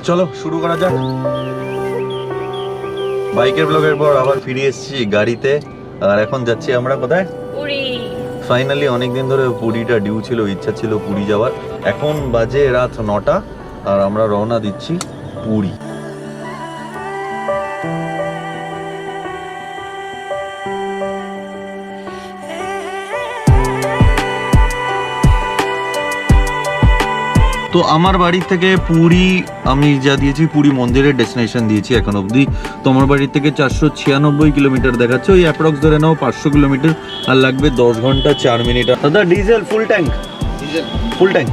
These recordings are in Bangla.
চলো শুরু করা যাক। বাইকের ব্লগের পর আবার ফিরে এসেছি গাড়িতে, আর এখন যাচ্ছি আমরা কোথায়? পুরী। ফাইনালি অনেকদিন ধরে পুরীটা ডিউ ছিল, ইচ্ছা ছিল পুরী যাওয়ার। এখন বাজে রাত 9টা আর আমরা রওনা দিচ্ছি পুরী। তো আমার বাড়ি থেকে পুরী আমি যা দিয়েছি, পুরী মন্দিরের ডেস্টিনেশন দিয়েছি এখন অবধি। তো আমার বাড়ি থেকে 496 কিলোমিটার দেখাচ্ছে, ওই অ্যাপ্রক্স ধরে নাও 500 কিলোমিটার, আর লাগবে 10 ঘন্টা 4 মিনিট। দাদা diesel full tank? Full tank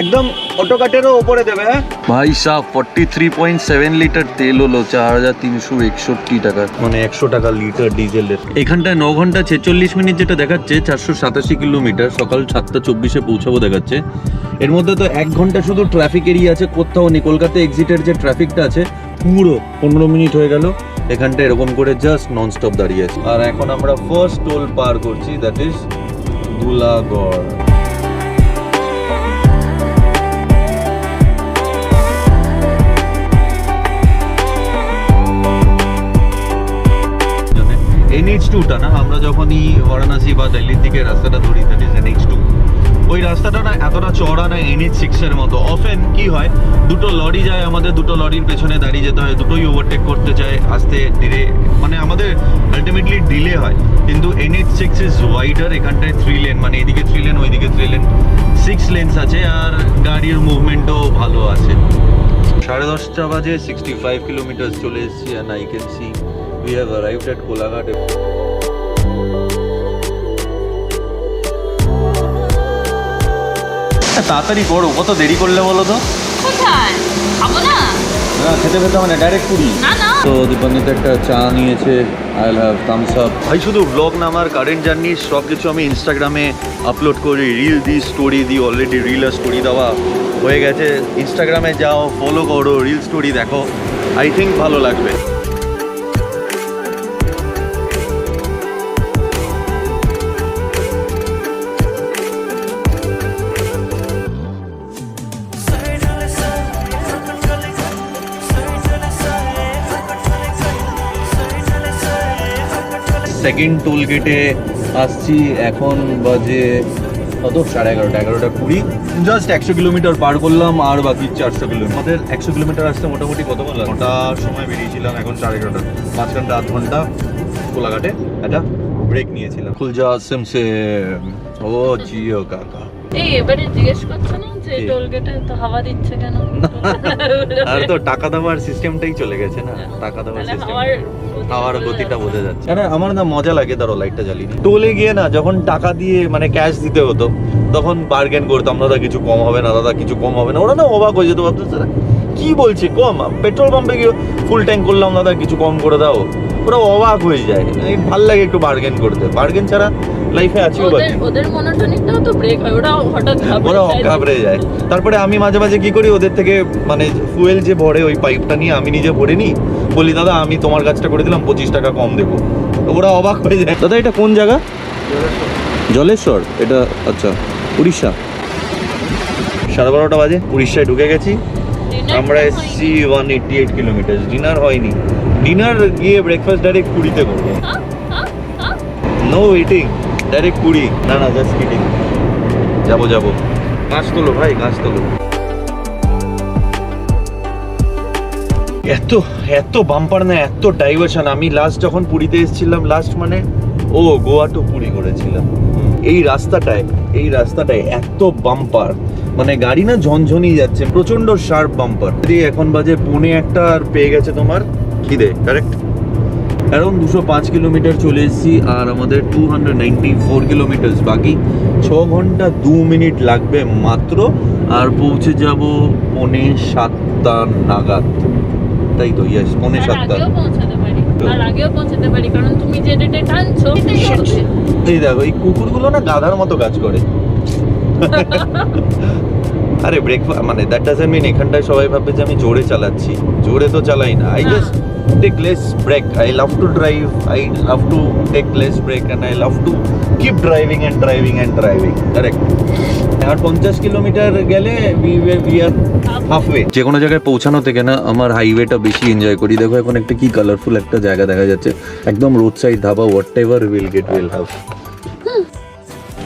একদম অটো কাটেরও ওপরে দেবে। হ্যাঁ ভাই সাহ, 43.7 লিটার তেল হলো 4361 টাকা, মানে 100 টাকা লিটার ডিজেলের। এখানটায় 9 ঘন্টা 46 মিনিট যেটা দেখাচ্ছে, 487 কিলোমিটার, সকাল 7টা 24-এ পৌঁছাবো দেখাচ্ছে। এর মধ্যে তো 1 ঘন্টা শুধু ট্রাফিক এরিয়া আছে, কোথাও নেই। কলকাতা এক্সিটের যে ট্রাফিকটা আছে পুরো 15 মিনিট হয়ে গেল এখানটা এরকম করে জাস্ট নন স্টপ দাঁড়িয়ে আছে। আর এখন আমরা ফার্স্ট টোল পার করছি, দ্যাট ইজ ধুলাগড়। NH2টা না, আমরা যখনই বারাণসী বা দিল্লির দিকে রাস্তাটা ধরি, দ্যাট ইজ NH2। ওই রাস্তাটা না এতটা চওড়া না NH6 এর মতো। অফেন কি হয়, দুটো লরি যায়, আমাদের দুটো লরির পেছনে দাঁড়িয়ে যেতে হয়, দুটোই ওভারটেক করতে চায় আস্তে ধীরে, মানে আমাদের আলটিমেটলি ডিলে হয়। কিন্তু NH6 ইজ ওয়াইডার, এখানটায় 3 লেন, মানে এদিকে 3 লেন ওইদিকে 3 লেন, 6 লেন্স আছে, আর গাড়ির মুভমেন্টও ভালো আছে। 10:30 বাজে, 65 কিলোমিটার চলে এসেছি, and I can see we have arrived at Kolaghat. তাড়াতাড়ি করো, কত দেরি করলে বলো তো? কোথায় খাবো না? না খেতে খেতে মানে ডাইরেক্ট পুরি। না না, তো দীপান্বিতা একটা চা নিয়েছে, I will have Thums Up. ভাই শুধু ব্লগ না, আমার কারেন্ট জার্নি সব কিছু আমি ইনস্টাগ্রামে আপলোড করি, রিল দিই, স্টোরি দিই। অলরেডি রিল আর স্টোরি দেওয়া হয়ে গেছে। ইনস্টাগ্রামে যাও, ফলো করো, রিল স্টোরি দেখো, আই থিঙ্ক ভালো লাগবে। সেকেন্ড টোল গেটে আসছি, এখন বাজে কত? 11:30 জাস্ট 100 কিলোমিটার পার করলাম, আর বাকি 400 কিলোমিটার। আমাদের 100 কিলোমিটার আসতে মোটামুটি কত বললাম? 9টার সময় বেরিয়েছিলাম, এখন 11:30, 5 ঘন্টা 8 ঘন্টা কোলাঘাটে একটা ব্রেক নিয়েছিলাম। খুলজা সিমসে ও জিও কাকা। এই এবারে জিজ্ঞেস করছো না যে টোল গেটে তো হাওয়া দিচ্ছে কেন? আর তো টাকা দেওয়ার সিস্টেমটাই চলে গেছে না, টাকা দেওয়ার সিস্টেম, হাওয়ার গতিটা বোঝা যাচ্ছে। আরে আমার না মজা লাগে, ধরো লাইটটা জ্বালিয়ে টোলে গিয়ে না, যখন টাকা দিয়ে মানে ক্যাশ দিতে হতো, তখন বার্গেন করতাম, দাদা কিছু কম হবে না, দাদা কিছু কম হবে না। ওরা না অবাক হয়ে যেত, ভাবতো কি বলছে কম। পেট্রোল পাম্পে গিয়ে ফুল ট্যাঙ্ক করলাম, দাদা কিছু কম করে দাও, ওরা অবাক হয়ে যায়। ভাল লাগে একটু বার্গেন করতে, বার্গেন ছাড়া লাইফে আছেও বাকি। ওদের মনোটনিকটাও তো ব্রেক হয়, ওরা হঠাৎ ঘাবড়ে যায়। তারপরে আমি মাঝে মাঝে কি করি, ওদের থেকে মানে ফুয়েল যে ভরে ওই পাইপটা নিয়ে আমি নিজে ভরে নিই, বলি দাদা আমি তোমার কাজটা করে দিলাম, 25 টাকা কম দেবো। ওরা অবাক হয়ে যায়। দাদা এটা কোন জায়গা? জলেশ্বর এটা? আচ্ছা, উড়িষ্যা। 12:30 বাজে, উড়িষ্যায় ঢুকে গেছি। আমরা এসছি 188 কিলোমিটার। ডিনার হয়নি, ডিনার গিয়ে ব্রেকফাস্ট ডাইরেক্ট পুরীতে করবো। No waiting, direct Puri. না না, জাস্ট কিডিং। যাবো গাছ তোলো ভাই, গাছ তোলো। এত বাম্পার না, এত ডাইভার্সন। আমি লাস্ট যখন পুরীতে এসেছিলাম, লাস্ট মানে গোয়া টু পুরী করেছিলাম, এই রাস্তাটায় এত বাম্পার, মানে গাড়ি না ঝনঝনি যাচ্ছে, প্রচন্ড শার্প বাম্পার। এখন বাজে 1:45 আর পেয়ে গেছে তোমার খিদে, কারেক্ট। এখন 205 কিলোমিটার চলে এসেছি, আর আমাদের 294 কিলোমিটার বাকি। 6 ঘন্টা 2 মিনিট লাগবে মাত্র, আর পৌঁছে যাব 6:45 নাগাদ। তাই তো, ইয়েস 6:45। আগেও পৌঁছাতে পারি, কারণ তুমি যে ডেটে টানছো এই দেখো, এই কুকুরগুলো না গাধার মতো কাজ করে। আরে ব্রেকফাস্ট মানে দ্যাট ডাজন্ট মিন এখানটায় সবাই ভাববে যে আমি জোরে চালাচ্ছি, জোরে তো চালাই না। আই না। Just take less break, I love to drive, I love to take less break and I love to keep driving and driving and driving. Correct. আর 50 কিলোমিটার গেলে উই আর হাফওয়ে। যে কোনো জায়গায় পৌঁছানো থেকে না আমার হাইওয়েটা বেশি এনজয় করি। দেখো এখন একটা কি কালারফুল একটা জায়গা দেখা যাচ্ছে, একদম road side dhaba, what ever will get will have.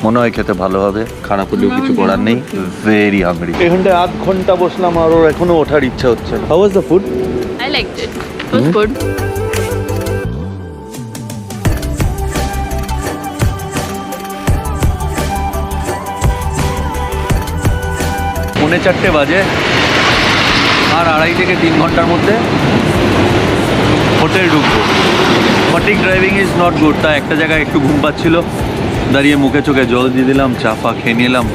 মনে হয় খেতে ভালো হবে, খারাপ হলেও কিছু করার নেই। Very hungry. এখানটায় আধ ঘন্টা বসলাম আর ওর এখনো ওঠার ইচ্ছা হচ্ছে না। How was the food? I liked it. It was good. পৌনে 4টে বাজে আর 2.5 থেকে 3 ঘন্টার মধ্যে হোটেল ঢুকবো। Fatik driving is not good. তা একটা জায়গায় একটু ঘুম পাচ্ছিল, দাঁড়িয়ে মুখে চোখে জল দিয়ে দিলাম, চা ফা খেয়ে নিলাম।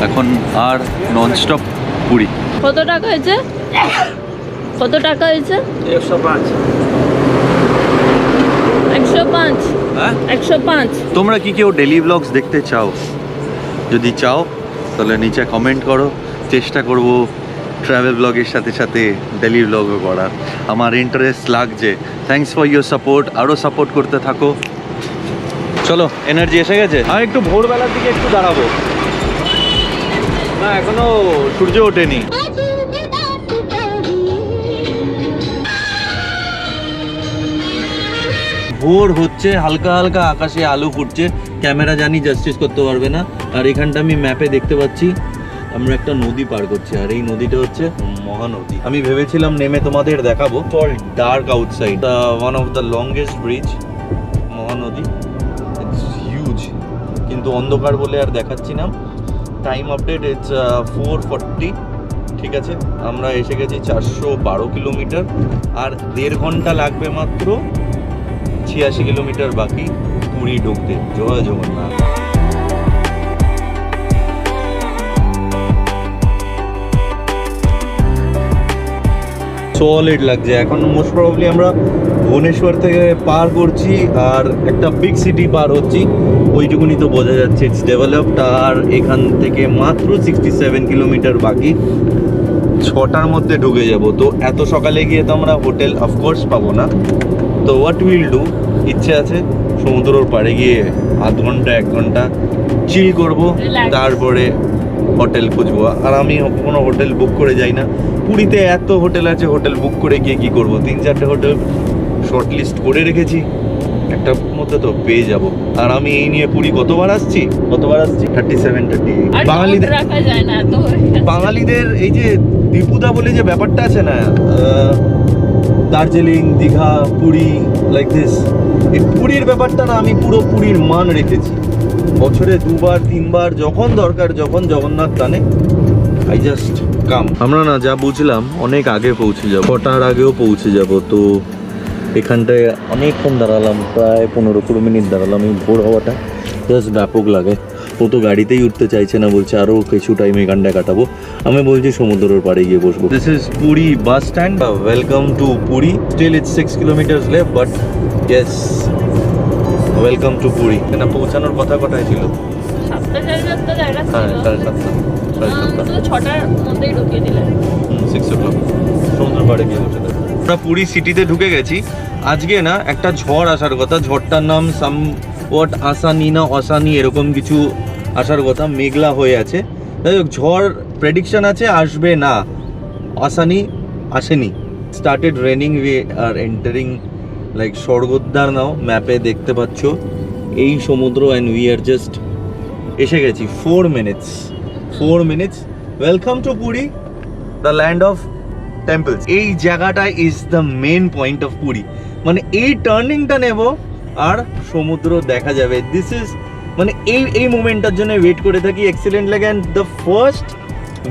এখন আর ননস্টপ পুরী। কত টাকা হয়েছে? কত টাকা হয়েছে? 105। 105। হ্যাঁ 105। তোমরা কি কেউ ডেলি ব্লগস দেখতে চাও? যদি চাও তাহলে নিচে কমেন্ট করো, চেষ্টা করব ট্রাভেল ব্লগের সাথে সাথে ডেলি ব্লগও করার। আমার ইন্টারেস্ট লাগছে। থ্যাঙ্কস ফর ইউর সাপোর্ট, আরও সাপোর্ট করতে থাকো। চলো, এনার্জি এসে গেছে। আর একটু ভোরবেলার দিকে একটু দাঁড়াবো না, এখনো সূর্য ওঠেনি। ভোর হচ্ছে, হালকা হালকা আকাশে আলো ফুটছে। ক্যামেরা জানি জাস্টিস করতে পারবে না। আর এখানটা আমি ম্যাপে দেখতে পাচ্ছি আমরা একটা নদী পার করছি, আর এই নদীটা হচ্ছে মহানদী। আমি ভেবেছিলাম নেমে তোমাদের দেখাবো। All dark outside, one of the longest bridge, Mahanadi. It's huge, কিন্তু অন্ধকার বলে আর দেখাচ্ছি না। Time update it's 4:40। ঠিক আছে, আমরা এসে গেছি 412 কিলোমিটার, আর 1.5 ঘন্টা লাগবে মাত্র। 86 কিলোমিটার বাকি পুরী ঢুকতে। জয় জগন্নাথ। সলিড লাগছে। এখন মোস্ট প্রবাবলি আমরা ভুবনেশ্বর থেকে পার করছি আর একটা বিগ সিটি পার হচ্ছি, ওইটুকুনি তো বোঝা যাচ্ছে ইটস ডেভেলপড। আর এখান থেকে মাত্র 67 কিলোমিটার বাকি, 6টার মধ্যে ঢুকে যাব। তো এত সকালে গিয়ে তো আমরা হোটেল অফকোর্স পাবো না। তো হোয়াট উইল ডু, ইচ্ছে আছে সমুদ্রের পাড়ে গিয়ে আধ ঘন্টা 1 ঘন্টা চিল করব, Relax. তারপরে হোটেল খুঁজবো। আর আমি কোনো হোটেল বুক করে যাই না। পুরীতে এত হোটেল আছে, হোটেল বুক করে গিয়ে কি করব? 3-4টে হোটেল শর্ট লিস্ট করে রেখেছি, একটার মধ্যে তো পেয়ে যাব। আর আমি এই নিয়ে পুরী কতবার আসছি 37-38। আর বাঙালিদের রাখা যায় না তো। বাঙালিদের এই যে দীপুদা বলে যে ব্যাপারটা আছে না, দার্জিলিং, দীঘা, পুরী, লাইক দিস। এই পুরীর ব্যাপারটা না আমি পুরো পুরীর মান রেখেছি। বছরে 2-3বার যখন দরকার, যখন জগন্নাথ টানে, আই জাস্ট কাম। আমরা না যা বুঝলাম অনেক আগে পৌঁছে যাব, 6টার আগেও পৌঁছে যাব। তো এখানটায় অনেকক্ষণ দাঁড়ালাম, প্রায় 15-20 মিনিট দাঁড়ালাম। এই ভোর হওয়াটা জাস্ট ব্যাপক লাগে। ও তো গাড়িতেই উঠতে চাইছে না, বলছে আরও কিছু টাইম এখানটায় কাটাবো। আমি বলছি সমুদ্রের পাড়ে গিয়ে বসবো। This is Puri bus stand. Welcome to Puri. Still it's 6 kilometres left, but yes, welcome to Puri. না পৌঁছানোর কথা কোথায় ছিল? 7:30 জায়গা হ্যাঁ, ছিল। 7:30। তো 6টার মধ্যেই ঢুকিয়ে দিলেন। 6 o'clock সমুদ্র পাড়ে গিয়ে বসে থাকি। আমরা পুরী সিটিতে ঢুকে গেছি। আজকে না একটা ঝড় আসার কথা, ঝড়টার নাম সামওয়াট আসানি না অসানি এরকম কিছু আসার কথা। মেঘলা হয়ে আছে, যাই হোক ঝড় প্রেডিকশন আছে, আসবে না। আসানি আসেনি। Started raining, we are entering like Swargadwar now. ম্যাপে দেখতে পাচ্ছ এই সমুদ্র, অ্যান্ড উই আর জাস্ট এসে গেছি। 4 minutes. Welcome to Puri, the land of temples. এই জায়গাটা is the main point of Puri. মানে এই টার্নিংটা নেব আর সমুদ্র দেখা যাবে। দিস ইজ মানে এই মোমেন্টটার জন্য ওয়েট করে থাকি। এক্সিলেন্ট লাগে। And the first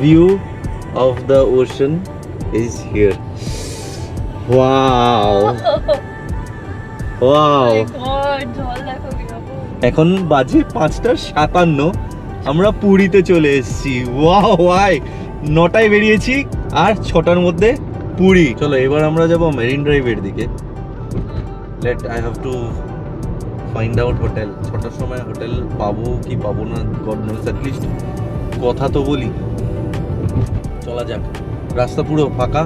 view of the ocean is here. Wow wow. God, জল দেখো কিরকম। এখন বাজে 5:57। আমরা পুরীতে চলে এসেছি। ওয়াও ওয়াই, 9টায় বেরিয়েছি আর 6টার মধ্যে পুরী। চলো এবার আমরা যাব মেরিন ড্রাইভের দিকে। I have to find out hotel. 6টার সময় হোটেল পাবো কি পাবো না, গড নোস। অ্যাটলিস্ট কথা তো বলি। চলা যাক, রাস্তা পুরো ফাঁকা।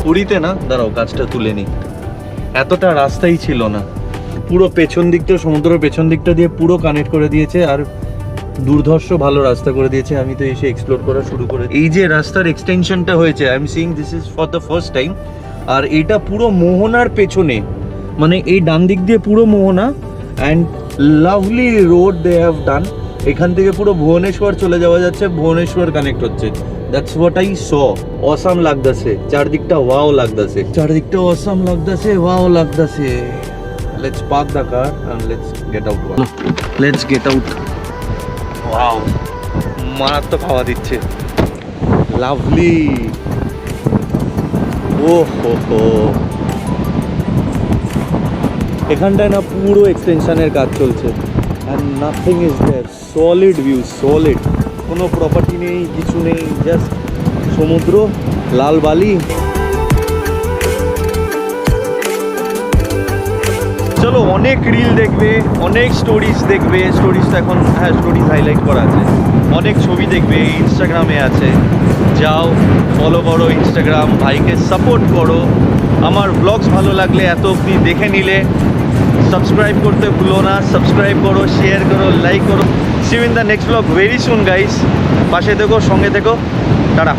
পুরীতে না, দাঁড়াও কাজটা তুলে নি, এতটা রাস্তাই ছিল না, পুরো পেছন দিকটা, সমুদ্রের পেছন দিকটা দিয়ে পুরো কানেক্ট করে দিয়েছে, আর দুর্ধর্ষ ভালো রাস্তা করে দিয়েছে। আমি তো এসে এক্সপ্লোর করা শুরু করে, এই যে রাস্তার এক্সটেনশনটা হয়েছে, I am seeing this is for the first time. আর এটা পুরো মোহনার পেছনে, মানে এই ডান দিক দিয়ে পুরো মোহনা, and lovely road they have done. এখান থেকে পুরো ভুবনেশ্বর চলে যাওয়া যাচ্ছে, ভুবনেশ্বর কানেক্ট হচ্ছে। That's what I saw. Awesome লাগতাছে, চারদিকটা ওয়াও লাগতাছে, চারদিকটা অসাম লাগতাছে, ওয়াও লাগতাছে। Let's park the car and let's get out. Let's get out. Wow, মারাত্মক হাওয়া দিচ্ছে, লাভলি। ও হো, এখানটায় না পুরো এক্সটেনশনের কাজ চলছে, and nothing is there, solid view, solid, কোনো প্রপার্টি নেই, কিছু নেই, জাস্ট সমুদ্র, লাল বালি। চলো, অনেক রিল দেখবে, অনেক স্টোরিজ দেখবে, স্টোরিজ তো এখন, হ্যাঁ স্টোরিজ হাইলাইট করা আছে, অনেক ছবি দেখবে, ইনস্টাগ্রামে আছে, যাও ফলো করো ইনস্টাগ্রাম, ভাইকে সাপোর্ট করো। আমার ব্লগস ভালো লাগলে, এত অবধি দেখে নিলে, সাবস্ক্রাইব করতে ভুলো না, সাবস্ক্রাইব করো, শেয়ার করো, লাইক করো। See you in the next blog very soon guys. পাশে থেকো, সঙ্গে থেকো, টাটা।